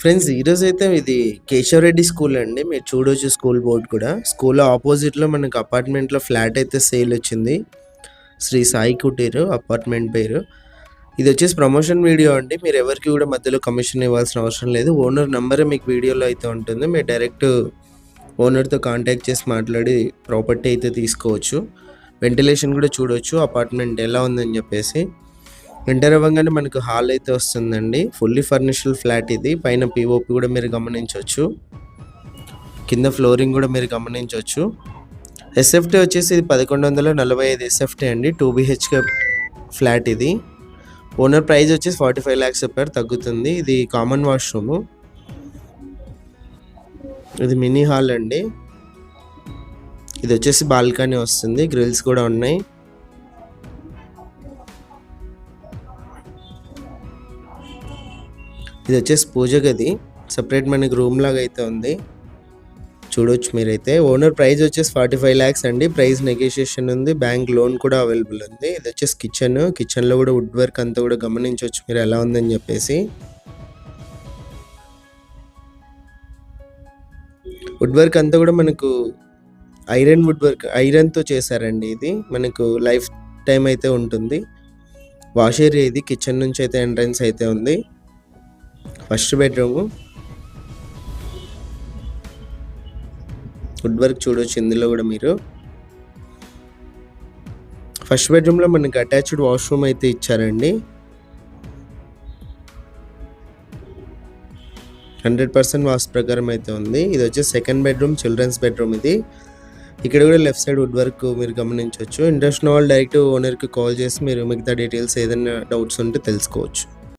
Friends ఈరోజైతే ఇది Keshavareddy school అండి. మీరు చూడొచ్చు స్కూల్ బోర్డ్ కూడా. స్కూల్ ఆపోజిట్‌లో మనకు అపార్ట్మెంట్‌లో ఫ్లాట్ అయితే సేల్ వచ్చింది. శ్రీ సాయి కుటీర్ అపార్ట్మెంట్ పేరు. ఇదొచ్చేసి ప్రమోషన్ వీడియో అండి. మీరు ఎవరికీ కూడా మధ్యలో కమిషన్ ఇవ్వాల్సిన అవసరం లేదు. ఓనర్ నంబరే మీకు వీడియోలో అయితే ఉంటుంది. మీరు డైరెక్ట్ ఓనర్‌తో కాంటాక్ట్ చేసి మాట్లాడి ప్రాపర్టీ అయితే తీసుకోవచ్చు. వెంటిలేషన్ కూడా చూడొచ్చు అపార్ట్మెంట్ ఎలా ఉందని చెప్పేసి. ఎంటర్ అవ్వగానే మనకు హాల్ అయితే వస్తుందండి. ఫుల్లీ ఫర్నిష్డ్ ఫ్లాట్ ఇది. పైన పీఓపీ కూడా మీరు గమనించవచ్చు. కింద ఫ్లోరింగ్ కూడా మీరు గమనించవచ్చు. ఎస్ఎఫ్టీ వచ్చేసి ఇది 1145 ఎస్ఎఫ్టీ అండి. 2 BHK ఫ్లాట్ ఇది. ఓనర్ ప్రైస్ వచ్చేసి 45 lakhs చెప్పారు, తగ్గుతుంది. ఇది కామన్ వాష్రూమ్. ఇది మినీ హాల్ అండి. ఇది వచ్చేసి బాల్కనీ వస్తుంది. గ్రిల్స్ కూడా ఉన్నాయి. ఇది వచ్చేసి పూజ గది. సపరేట్ మనకి రూమ్ లాగా అయితే ఉంది, చూడొచ్చు మీరైతే. ఓనర్ ప్రైస్ వచ్చేసి 45 lakhs అండి. ప్రైస్ నెగోషియేషన్ ఉంది. బ్యాంక్ లోన్ కూడా అవైలబుల్ ఉంది. ఇది వచ్చేసి కిచెన్లో కూడా వుడ్ వర్క్ అంతా కూడా గమనించవచ్చు మీరు ఎలా ఉందని చెప్పేసి. వుడ్ వర్క్ అంతా కూడా మనకు ఐరన్తో చేశారండి. ఇది మనకు లైఫ్ టైం అయితే ఉంటుంది. వాష్ ఏరియా ఇది. కిచెన్ నుంచి అయితే ఎంట్రన్స్ అయితే ఉంది. First bedroom. వుడ్ వర్క్ చూడొచ్చు ఇందులో కూడా మీరు. ఫస్ట్ బెడ్రూమ్లో మనకి అటాచ్డ్ వాష్రూమ్ అయితే ఇచ్చారండి. 100% వాస్తు ప్రకారం అయితే ఉంది. ఇది వచ్చేసి సెకండ్ బెడ్రూమ్, చిల్డ్రన్స్ బెడ్రూమ్ ఇది. ఇక్కడ కూడా లెఫ్ట్ సైడ్ వుడ్ వర్క్ మీరు గమనించవచ్చు. ఇంట్రెస్ట్ ఉన్న వాళ్ళు డైరెక్ట్ ఓనర్కి కాల్ చేసి మీరు మిగతా డీటెయిల్స్ ఏదైనా డౌట్స్ ఉంటే తెలుసుకోవచ్చు.